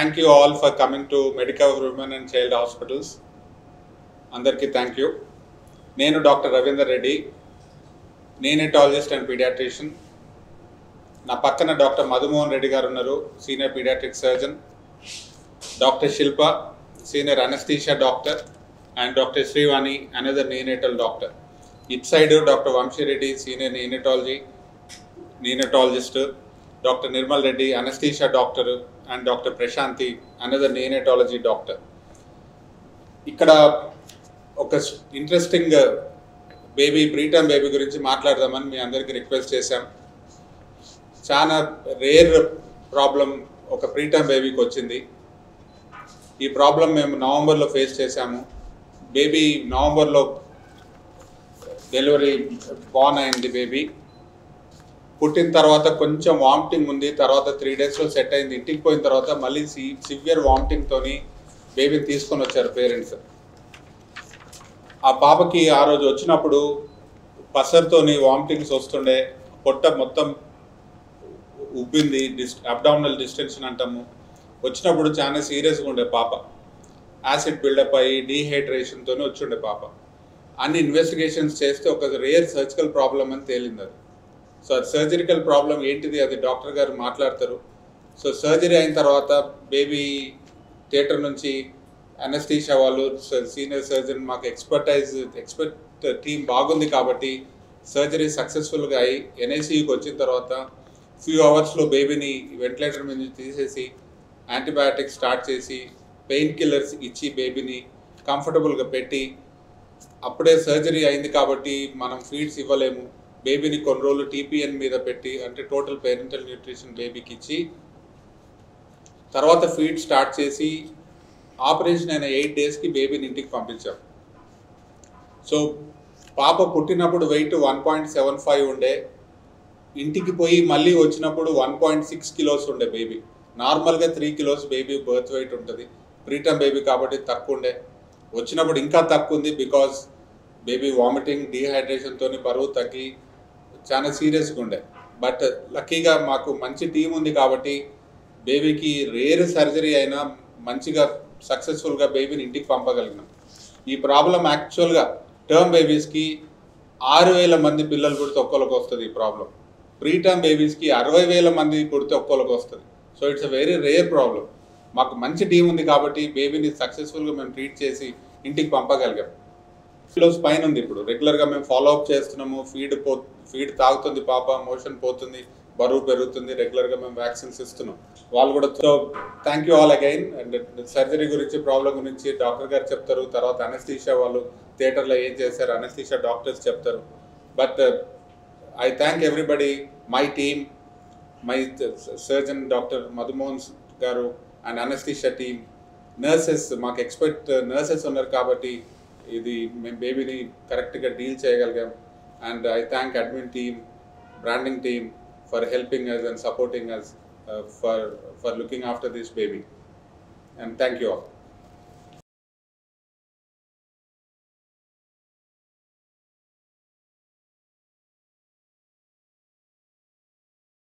Thank you all for coming to Medicover Women and Child Hospitals. Andarki thank you. Nenu Dr. Ravindra Reddy, neonatologist and pediatrician. Na pakkana Dr. Madhumohan Reddy garu unnaru, senior pediatric surgeon. Dr. Shilpa, senior anesthesia doctor, and Dr. Srivani, another neonatal doctor. Each side Dr. Vamshi Reddy, senior neonatologist. Dr. Nirmal Reddy, anesthesia doctor, and Dr. Prashanti, another neonatology doctor. Ikkada oka interesting baby, preterm baby gurinchi maatladadamani mee andariki request chesam. Chana rare problem oka preterm baby ki vachindi. Ee problem memu November lo face chesamu. Baby November lo delivery born ayindi baby. పుట్టిన తర్వాత కొంచెం vomiting ఉంది, తర్వాత 3 డేస్లో set అయింది. ఇంటికి పోయిన తర్వాత మళ్ళీ సివియర్ వామిటింగ్తోని బేబీని తీసుకొని వచ్చారు పేరెంట్స్. ఆ పాపకి ఆ రోజు వచ్చినప్పుడు పసర్తోని వామిటింగ్స్ వస్తుండే, పొట్ట మొత్తం ఉబ్బింది, అబ్డామినల్ డిస్టెన్షన్ అంటాము. వచ్చినప్పుడు చాలా సీరియస్గా ఉండే పాప, యాసిడ్ బిల్డప్ అయ్యి డీహైడ్రేషన్తో వచ్చిండే పాప. అన్ని ఇన్వెస్టిగేషన్స్ చేస్తే ఒక రేర్ సర్జికల్ ప్రాబ్లం అని తేలింది. అది సో సర్జరికల్ ప్రాబ్లం ఏంటిది అది డాక్టర్ గారు మాట్లాడతారు. సో సర్జరీ అయిన తర్వాత బేబీ థియేటర్ నుంచి అనెస్థీషియా వాళ్ళు, సీనియర్ సర్జన్, మాకు ఎక్స్పర్ట్ టీమ్ బాగుంది కాబట్టి సర్జరీ సక్సెస్ఫుల్గా అయ్యి ఎన్ఐసీయూకి వచ్చిన తర్వాత ఫ్యూ అవర్స్లో బేబీని వెంటిలేటర్ మీద తీసేసి యాంటీబయాటిక్స్ స్టార్ట్ చేసి పెయిన్ కిల్లర్స్ ఇచ్చి బేబీని కంఫర్టబుల్గా పెట్టి, అప్పుడే సర్జరీ అయింది కాబట్టి మనం ఫీడ్స్ ఇవ్వలేము, బేబీని కొన్ని రోజులు టీపీఎన్ మీద పెట్టి, అంటే టోటల్ పేరెంటల్ న్యూట్రిషన్ బేబీకి ఇచ్చి, తర్వాత ఫీడ్ స్టార్ట్ చేసి ఆపరేషన్ అయిన 8 డేస్కి బేబీని ఇంటికి పంపించాం. సో పాప పుట్టినప్పుడు వెయిట్ 1.75 ఉండే, ఇంటికి పోయి మళ్ళీ వచ్చినప్పుడు 1.6 కిలోస్ ఉండే బేబీ. నార్మల్గా 3 కిలోస్ బేబీ బర్త్ వెయిట్ ఉంటుంది, ప్రీటర్మ్ బేబీ కాబట్టి తక్కువ ఉండే. వచ్చినప్పుడు ఇంకా తక్కువ ఉంది, బికాజ్ బేబీ వామిటింగ్ డీహైడ్రేషన్తో బరువు తగ్గి చాలా సీరియస్గా ఉండే. బట్ లక్కీగా మాకు మంచి టీం ఉంది కాబట్టి బేబీకి రేర్ సర్జరీ అయినా మంచిగా సక్సెస్ఫుల్గా బేబీని ఇంటికి పంపగలిగినాం. ఈ ప్రాబ్లం యాక్చువల్గా టర్మ్ బేబీస్కి 6,000 మంది పిల్లలు పుడితే ఒక్కొక్కరికి వస్తుంది ఈ ప్రాబ్లం. ప్రీటర్మ్ బేబీస్కి 60,000 మంది పుడితే ఒక్కొక్కరికి వస్తుంది. So it's a very rare problem. మాకు మంచి టీం ఉంది కాబట్టి బేబీని సక్సెస్ఫుల్గా మేము ట్రీట్ చేసి ఇంటికి పంపగలిగాం. కిలోస్ పైన ఉంది. ఇప్పుడు రెగ్యులర్గా మేము ఫాలోఅప్ చేస్తున్నాము. ఫీడ్ తాగుతుంది పాప, మోషన్ పోతుంది, బరువు పెరుగుతుంది, రెగ్యులర్గా మేము వ్యాక్సిన్స్ ఇస్తున్నాం. వాళ్ళు కూడా. So thank you all again. And surgery గురించి, ప్రాబ్లం గురించి డాక్టర్ గారు చెప్తారు, తర్వాత అనెస్థీషియా వాళ్ళు థియేటర్లో ఏం చేశారు అనెస్థీషియా డాక్టర్స్ చెప్తారు. But I thank everybody, my team, my surgeon doctor Madhumohan గారు అండ్ అనెస్థీషియా టీమ్, నర్సెస్, మాకు ఎక్స్పర్ట్ నర్సెస్ ఉన్నారు కాబట్టి ఇది మేము బేబీని కరెక్ట్గా డీల్ చేయగలిగాం. And I thank admin team, branding team for helping us and supporting us for looking after this baby. And thank you all.